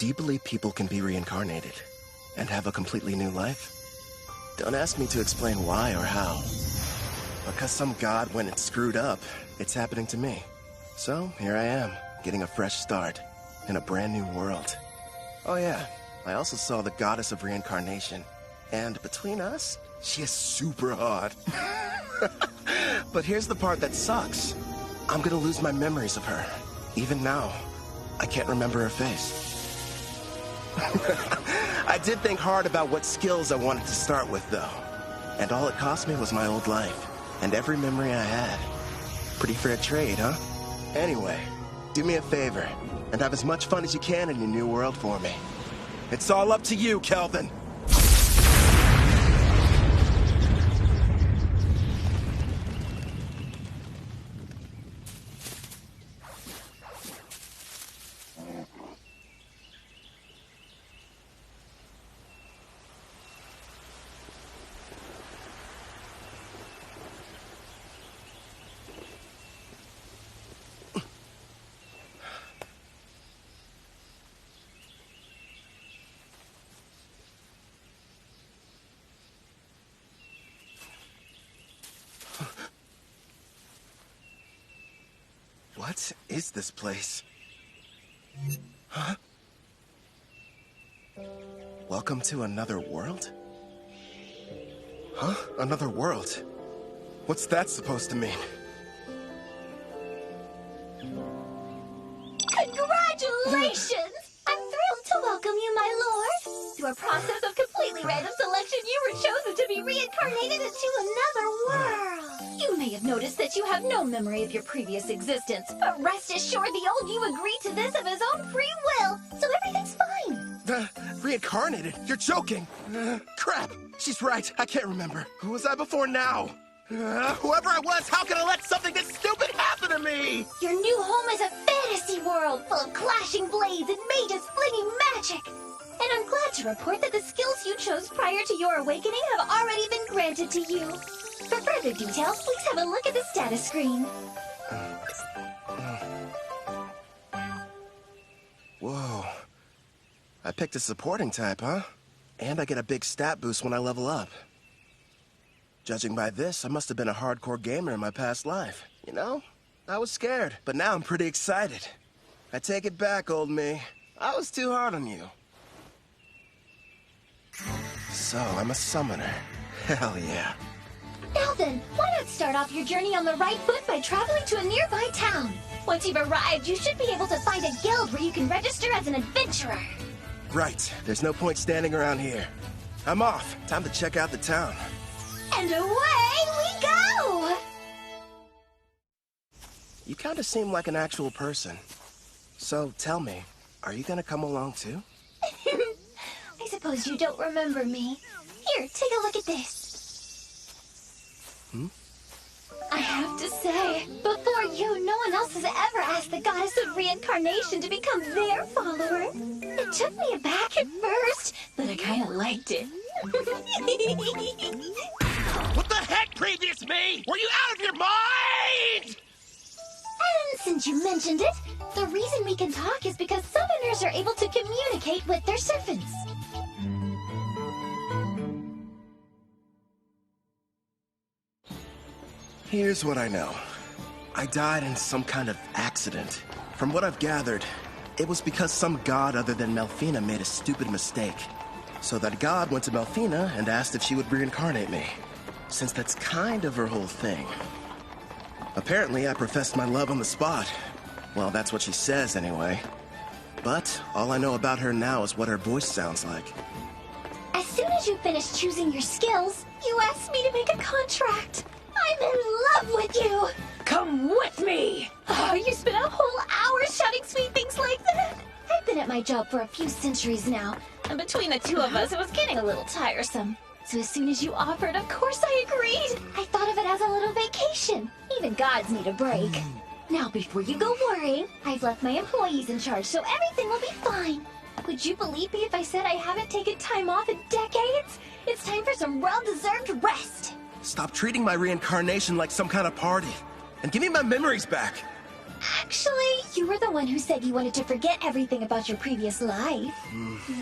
Do you believe people can be reincarnated and have a completely new life? Don't ask me to explain why or how. Because some god went and screwed up, it's happening to me. So here I am, getting a fresh start in a brand new world. Oh yeah, I also saw the goddess of reincarnation. And between us, she is super hot. But here's the part that sucks. I'm gonna lose my memories of her. Even now, I can't remember her face. I did think hard about what skills I wanted to start with, though. And all it cost me was my old life, and every memory I had. Pretty fair trade, huh? Anyway, do me a favor, and have as much fun as you can in your new world for me. It's all up to you, Kelvin. What is this place? Huh? Welcome to another world? Huh? Another world? What's that supposed to mean? Congratulations! I'm thrilled to welcome you, my lord. Through a process of completely random selection, you were chosen to be reincarnated into another world. You may have noticed that you have no memory of your previous existence, but rest assured the old you agreed to this of his own free will, so everything's fine. Reincarnated? You're joking! Crap! She's right, I can't remember. Who was I before now? Whoever I was, how could I let something this stupid happen to me? Your new home is a fantasy world full of clashing blades and mages flinging magic. And I'm glad to report that the skills you chose prior to your awakening have already been granted to you. For further details, please have a look at the status screen. Whoa. I picked a supporting type, huh? And I get a big stat boost when I level up. Judging by this, I must have been a hardcore gamer in my past life. You know, I was scared, but now I'm pretty excited. I take it back, old me. I was too hard on you. So, I'm a summoner. Hell yeah. Now then, why not start off your journey on the right foot by traveling to a nearby town? Once you've arrived, you should be able to find a guild where you can register as an adventurer. Right. There's no point standing around here. I'm off. Time to check out the town. And away we go! You kind of seem like an actual person. So, tell me, are you gonna come along too? I suppose you don't remember me. Here, take a look at this. I have to say, before you, no one else has ever asked the goddess of reincarnation to become their follower. It took me aback at first, but I kind of liked it. What the heck, previous me? Were you out of your mind? And since you mentioned it, the reason we can talk is because summoners are able to communicate with their servants. Here's what I know. I died in some kind of accident. From what I've gathered, it was because some god other than Melfina made a stupid mistake. So that god went to Melfina and asked if she would reincarnate me, since that's kind of her whole thing. Apparently, I professed my love on the spot. Well, that's what she says anyway. But all I know about her now is what her voice sounds like. As soon as you finish choosing your skills, you asked me to make a contract. I'm in love with you! Come with me! Oh, you spent a whole hour shouting sweet things like that? I've been at my job for a few centuries now, and between the two of us, it was getting a little tiresome. So as soon as you offered, of course I agreed. I thought of it as a little vacation. Even gods need a break. Now, before you go worrying, I've left my employees in charge, so everything will be fine. Would you believe me if I said I haven't taken time off in decades? It's time for some well-deserved rest. Stop treating my reincarnation like some kind of party. And give me my memories back. Actually, you were the one who said you wanted to forget everything about your previous life.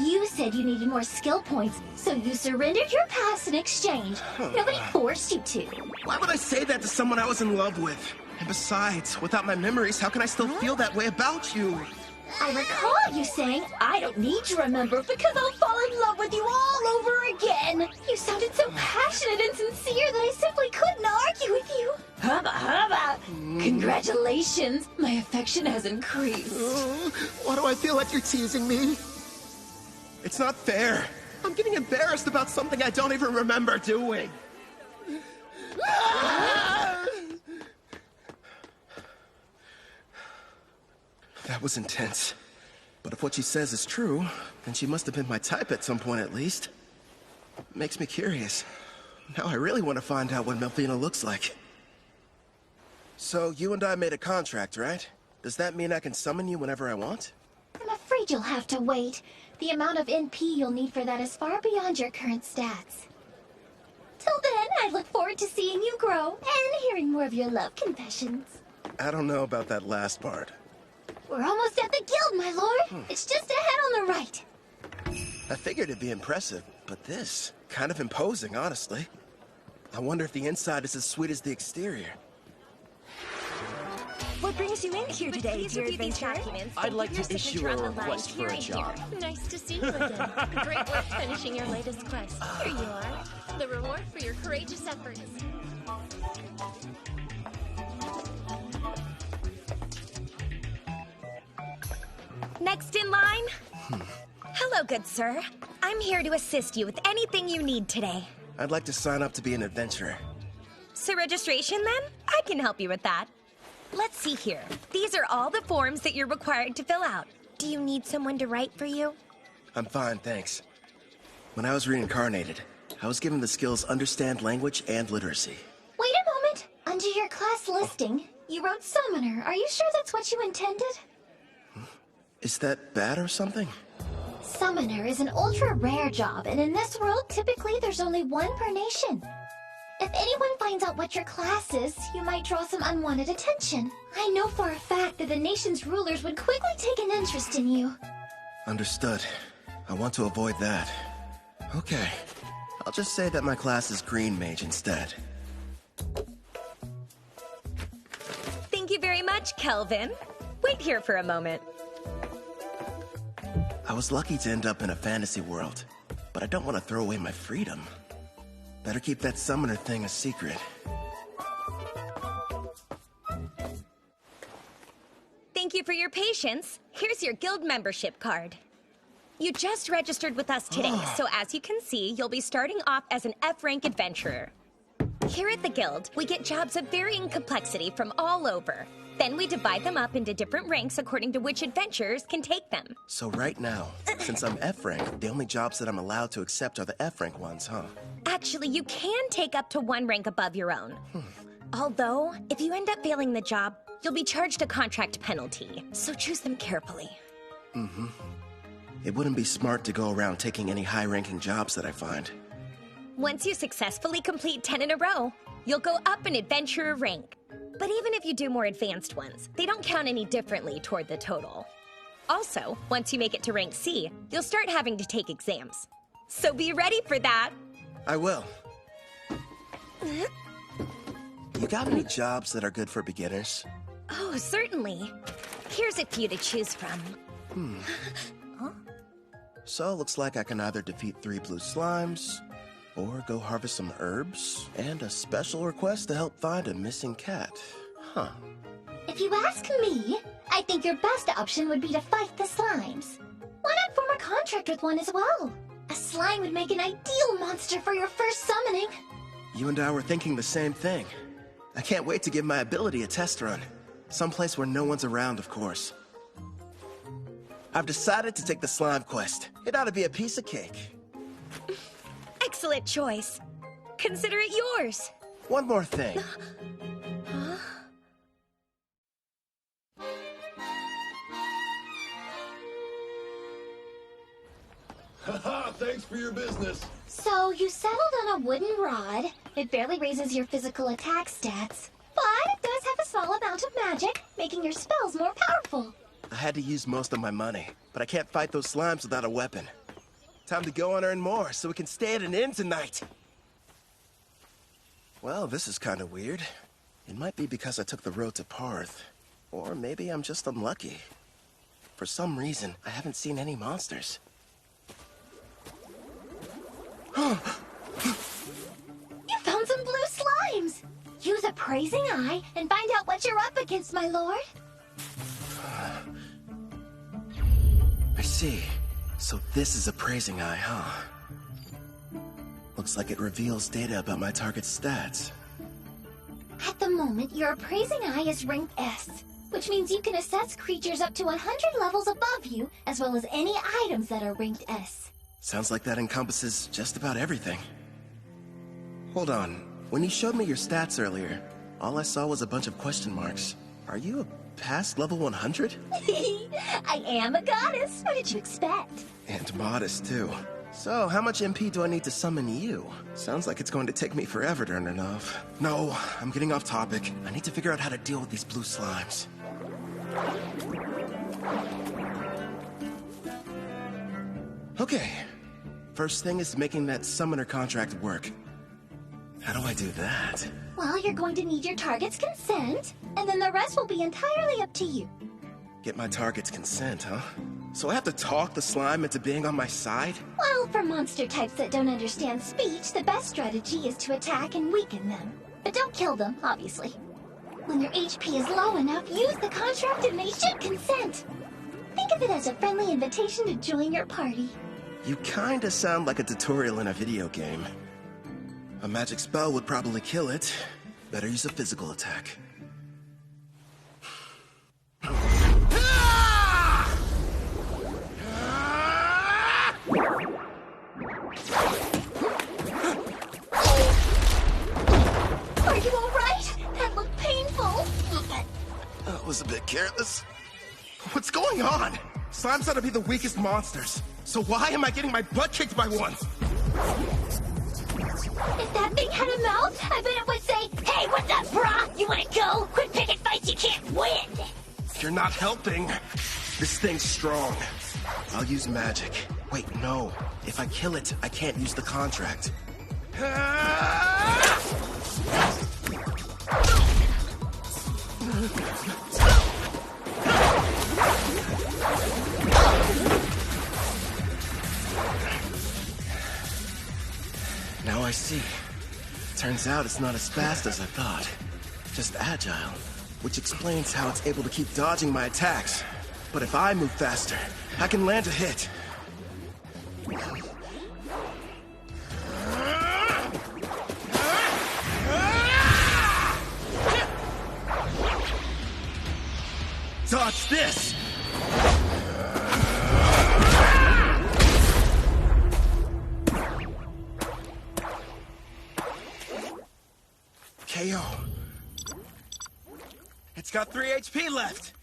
You said you needed more skill points, so you surrendered your past in exchange. Nobody forced you to. Why would I say that to someone I was in love with? And besides, without my memories, how can I still feel that way about you? I recall you saying, I don't need to remember because I'll fall in love with you all over again. You sounded so passionate and sincere that I simply couldn't argue with you. Hubba hubba! Congratulations! My affection has increased. Why do I feel like you're teasing me? It's not fair. I'm getting embarrassed about something I don't even remember doing. That was intense. But if what she says is true, then she must have been my type at some point at least. Makes me curious. Now I really want to find out what Melfina looks like. So you and I made a contract, right? Does that mean I can summon you whenever I want? I'm afraid you'll have to wait. The amount of NP you'll need for that is far beyond your current stats. Till then, I look forward to seeing you grow and hearing more of your love confessions. I don't know about that last part. We're almost at the guild, my lord. It's just ahead on the right. I figured it'd be impressive, but this, kind of imposing, honestly. I wonder if the inside is as sweet as the exterior. What brings you in here today, dear adventurer? I'd like to issue a request for a job. Nice to see you again. Great work finishing your latest quest. Here you are. The reward for your courageous efforts. Next in line? Hello, good sir. I'm here to assist you with anything you need today. I'd like to sign up to be an adventurer. So registration, then? I can help you with that. Let's see here. These are all the forms that you're required to fill out. Do you need someone to write for you? I'm fine, thanks. When I was reincarnated, I was given the skills Understand Language and Literacy. Wait a moment. Under your class listing, you wrote Summoner. Are you sure that's what you intended? Is that bad or something? Summoner is an ultra-rare job, and in this world, typically there's only one per nation. If anyone finds out what your class is, you might draw some unwanted attention. I know for a fact that the nation's rulers would quickly take an interest in you. Understood. I want to avoid that. Okay. I'll just say that my class is Green Mage instead. Thank you very much, Kelvin. Wait here for a moment. I was lucky to end up in a fantasy world, but I don't want to throw away my freedom. Better keep that summoner thing a secret. Thank you for your patience. Here's your guild membership card. You just registered with us today, so as you can see, you'll be starting off as an F-rank adventurer. Here at the guild, we get jobs of varying complexity from all over. Then we divide them up into different ranks according to which adventurers can take them. So right now, since I'm F-rank, the only jobs that I'm allowed to accept are the F-rank ones, huh? Actually, you can take up to one rank above your own. Although, if you end up failing the job, you'll be charged a contract penalty. So choose them carefully. It wouldn't be smart to go around taking any high-ranking jobs that I find. Once you successfully complete 10 in a row, you'll go up an adventurer rank. But even if you do more advanced ones, they don't count any differently toward the total. Also, once you make it to rank C, you'll start having to take exams. So be ready for that! I will. You got any jobs that are good for beginners? Oh, certainly. Here's a few to choose from. So, looks like I can either defeat 3 blue slimes, or go harvest some herbs, and a special request to help find a missing cat. Huh. If you ask me, I think your best option would be to fight the slimes. Why not form a contract with one as well? A slime would make an ideal monster for your first summoning. You and I were thinking the same thing. I can't wait to give my ability a test run. Someplace where no one's around, of course. I've decided to take the slime quest. It ought to be a piece of cake. Excellent choice. Consider it yours. One more thing. Haha, thanks for your business. So, you settled on a wooden rod. It barely raises your physical attack stats, but it does have a small amount amount of magic, making your spells more powerful. I had to use most of my money, but I can't fight those slimes without a weapon. Time to go and earn more so we can stay at an inn tonight. Well, this is kind of weird. It might be because I took the road to Parth. Or maybe I'm just unlucky. For some reason, I haven't seen any monsters. You found some blue slimes! Use Appraising Eye and find out what you're up against, my lord. I see. So this is Appraising Eye, huh? Looks like it reveals data about my target's stats. At the moment, your Appraising Eye is ranked S, which means you can assess creatures up to 100 levels above you, as well as any items that are ranked S. Sounds like that encompasses just about everything. Hold on. When you showed me your stats earlier, all I saw was a bunch of question marks. Are you a past level 100? I am a goddess. What did you expect? And modest, too. So, how much MP do I need to summon you? Sounds like it's going to take me forever to earn enough. No, I'm getting off topic. I need to figure out how to deal with these blue slimes. Okay. First thing is making that summoner contract work. How do I do that? Well, you're going to need your target's consent, and then the rest will be entirely up to you. Get my target's consent, huh? So I have to talk the slime into being on my side? Well, for monster types that don't understand speech, the best strategy is to attack and weaken them. But don't kill them, obviously. When their HP is low enough, use the contract and they should consent. Think of it as a friendly invitation to join your party. You kinda sound like a tutorial in a video game. A magic spell would probably kill it. Better use a physical attack. Are you alright? That looked painful. That was a bit careless. What's going on? Slimes ought to be the weakest monsters. So why am I getting my butt kicked by one? If that thing had a mouth, I bet it would say, "Hey, what's up, brah? You wanna go? Quit picking fights you can't win." You're not helping. This thing's strong. I'll use magic. Wait, no. If I kill it, I can't use the contract. Now I see. Turns out it's not as fast as I thought. Just agile, which explains how it's able to keep dodging my attacks. But if I move faster, I can land a hit. Dodge this! KO. It's got 3 HP left.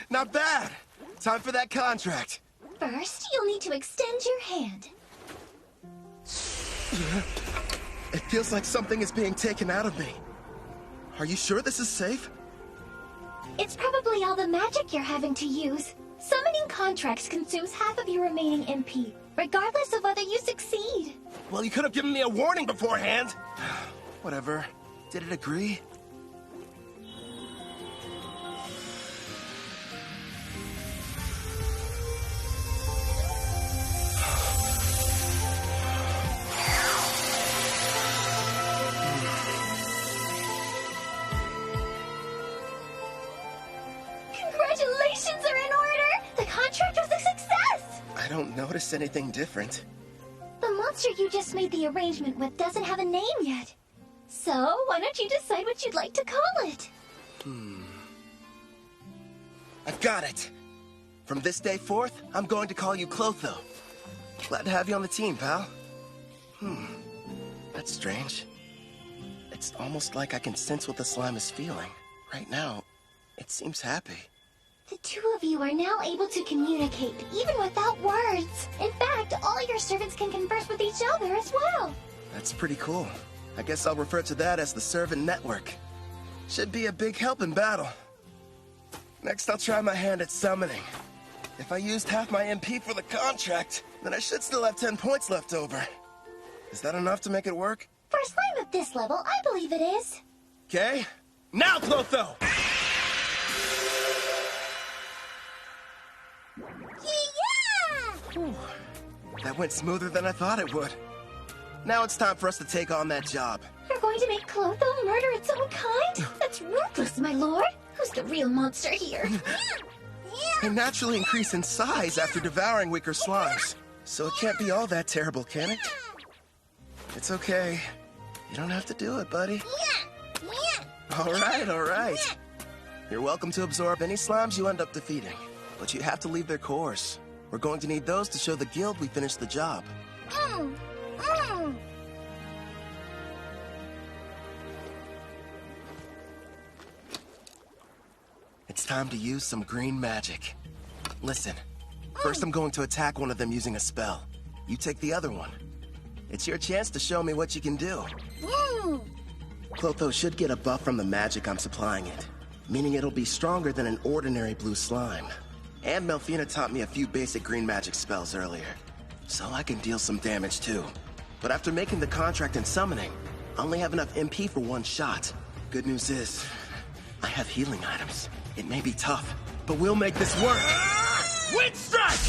Not bad. Time for that contract. First, you'll need to extend your hand. It feels like something is being taken out of me. Are you sure this is safe? It's probably all the magic you're having to use. Summoning contracts consumes half of your remaining MP, regardless of whether you succeed. Well, you could have given me a warning beforehand. Whatever. Did it agree? Congratulations are in order! The contract was a success! I don't notice anything different. The monster you just made the arrangement with doesn't have a name yet. So, why don't you decide what you'd like to call it? I've got it. From this day forth, I'm going to call you Clotho. Glad to have you on the team, pal. That's strange. It's almost like I can sense what the slime is feeling. Right now, it seems happy. The two of you are now able to communicate, even without words. In fact, all your servants can converse with each other as well. That's pretty cool. I guess I'll refer to that as the servant network. Should be a big help in battle. Next, I'll try my hand at summoning. If I used half my MP for the contract, then I should still have 10 points left over. Is that enough to make it work? For a slime of this level, I believe it is. Okay. Now, Clotho! Yeah! That went smoother than I thought it would. Now it's time for us to take on that job. You're going to make Clotho murder its own kind? That's ruthless, my lord. Who's the real monster here? They naturally increase in size after devouring weaker slimes. So it can't be all that terrible, can it? It's okay. You don't have to do it, buddy. All right. You're welcome to absorb any slimes you end up defeating. But you have to leave their cores. We're going to need those to show the guild we finished the job. It's time to use some green magic. Listen, first I'm going to attack one of them using a spell. You take the other one. It's your chance to show me what you can do. Clotho should get a buff from the magic I'm supplying it, meaning it'll be stronger than an ordinary blue slime. And Melfina taught me a few basic green magic spells earlier, so I can deal some damage too. But after making the contract and summoning, I only have enough MP for one shot. Good news is, I have healing items. It may be tough, but we'll make this work! Wind strike!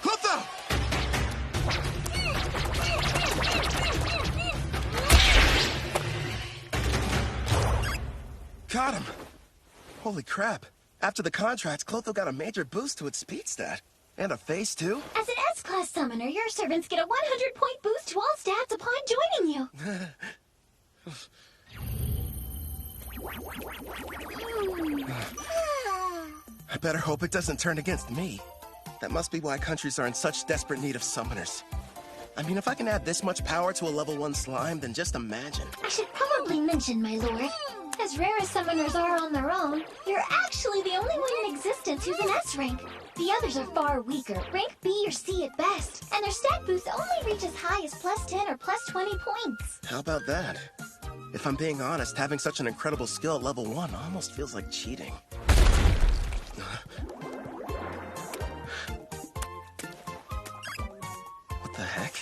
Clotho! Got him! Holy crap. After the contract, Clotho got a major boost to its speed stat. And a face, too. As an S-Class summoner, your servants get a 100-point boost to all stats upon joining you. I better hope it doesn't turn against me. That must be why countries are in such desperate need of summoners. I mean, if I can add this much power to a level 1 slime, then just imagine. I should probably mention, my lord, as rare as summoners are on their own, you're actually the only one in existence who's an S rank. The others are far weaker, rank B or C at best, and their stat boosts only reach as high as +10 or +20 points. How about that? If I'm being honest, having such an incredible skill at level 1 almost feels like cheating. What the heck?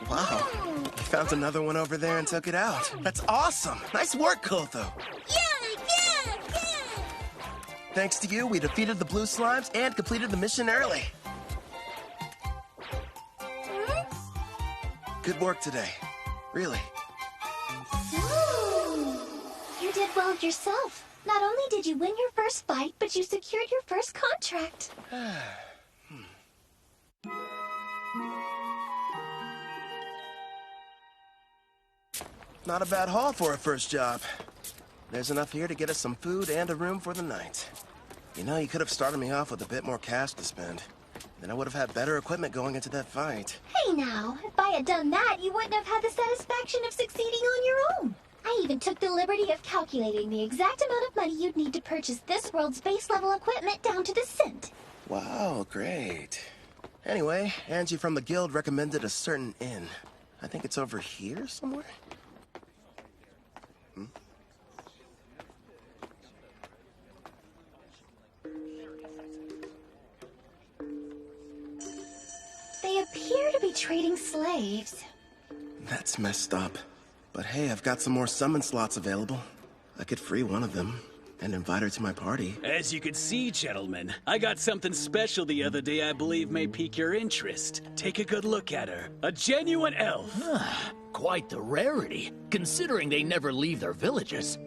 Wow, you found another one over there and took it out. That's awesome! Nice work, Clotho! Yeah! Thanks to you, we defeated the blue slimes and completed the mission early. Good work today. Really. You did well yourself. Not only did you win your first fight, but you secured your first contract. Not a bad haul for a first job. There's enough here to get us some food and a room for the night. You know, you could have started me off with a bit more cash to spend. Then I would have had better equipment going into that fight. Hey now, if I had done that, you wouldn't have had the satisfaction of succeeding on your own. I even took the liberty of calculating the exact amount of money you'd need to purchase this world's base level equipment down to the cent. Wow, great. Anyway, Angie from the guild recommended a certain inn. I think it's over here somewhere? They appear to be trading slaves. That's messed up. But hey, I've got some more summon slots available. I could free one of them and invite her to my party. As you can see, gentlemen, I got something special the other day I believe may pique your interest. Take a good look at her. A genuine elf. Quite the rarity, considering they never leave their villages.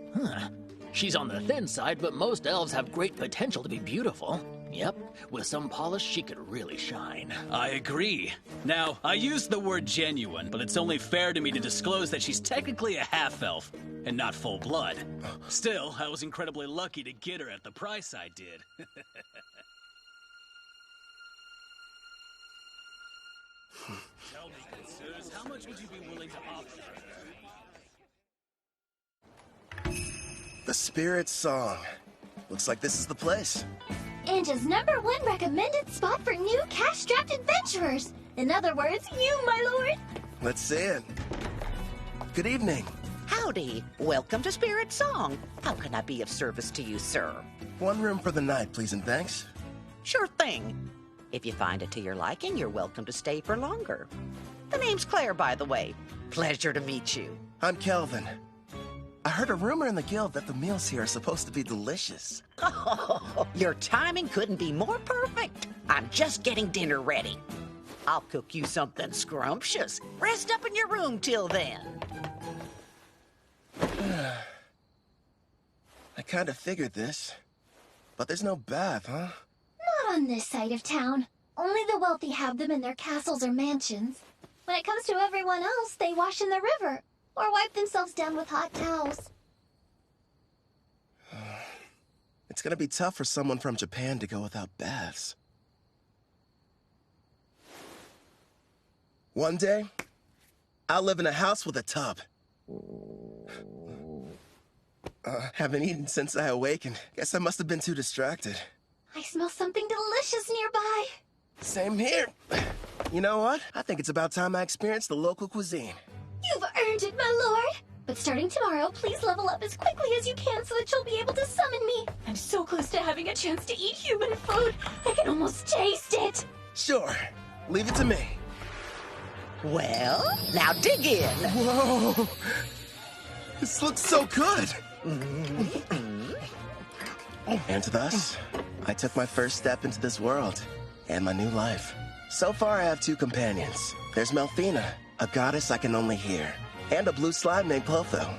She's on the thin side, but most elves have great potential to be beautiful. Yep, with some polish, she could really shine. I agree. Now, I used the word genuine, but it's only fair to me to disclose that she's technically a half-elf, and not full-blood. Still, I was incredibly lucky to get her at the price I did. Tell me, good sirs, how much would you be willing to offer? The Spirit Song. Looks like this is the place. Anja's #1 recommended spot for new cash-strapped adventurers. In other words, you, my lord. Let's see it. Good evening. Howdy. Welcome to Spirit Song. How can I be of service to you, sir? One room for the night, please and thanks. Sure thing. If you find it to your liking, you're welcome to stay for longer. The name's Claire, by the way. Pleasure to meet you. I'm Kelvin. I heard a rumor in the guild that the meals here are supposed to be delicious. Oh, your timing couldn't be more perfect. I'm just getting dinner ready. I'll cook you something scrumptious. Rest up in your room till then. I kind of figured this. But there's no bath, huh? Not on this side of town. Only the wealthy have them in their castles or mansions. When it comes to everyone else, they wash in the river or wipe themselves down with hot towels. It's gonna be tough for someone from Japan to go without baths. One day, I'll live in a house with a tub. Haven't eaten since I awakened. Guess I must have been too distracted. I smell something delicious nearby. Same here. You know what? I think it's about time I experienced the local cuisine. You've earned it, my lord. But starting tomorrow, please level up as quickly as you can so that you'll be able to summon me. I'm so close to having a chance to eat human food. I can almost taste it. Sure. Leave it to me. Well, now dig in. Whoa! This looks so good! And thus, I took my first step into this world and my new life. So far, I have 2 companions. There's Melfina, a goddess I can only hear, and a blue slime named Clotho.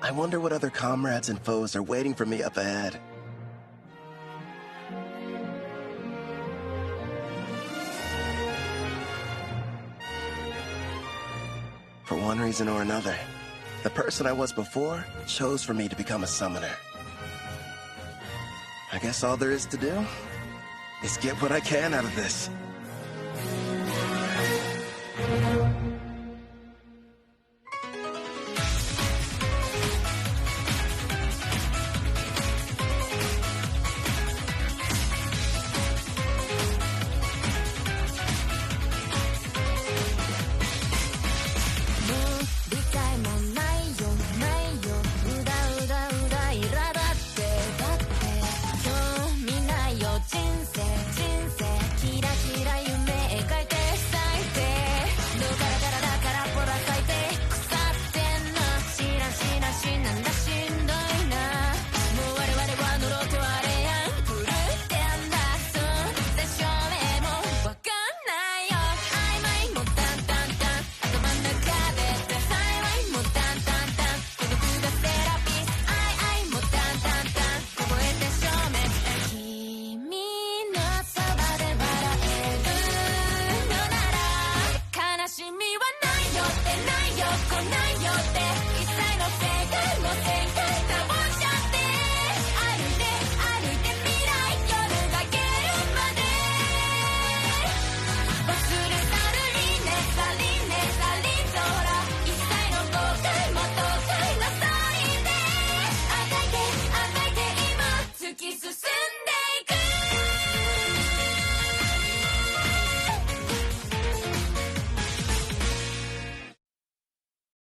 I wonder what other comrades and foes are waiting for me up ahead. For one reason or another, the person I was before chose for me to become a summoner. I guess all there is to do is get what I can out of this. Not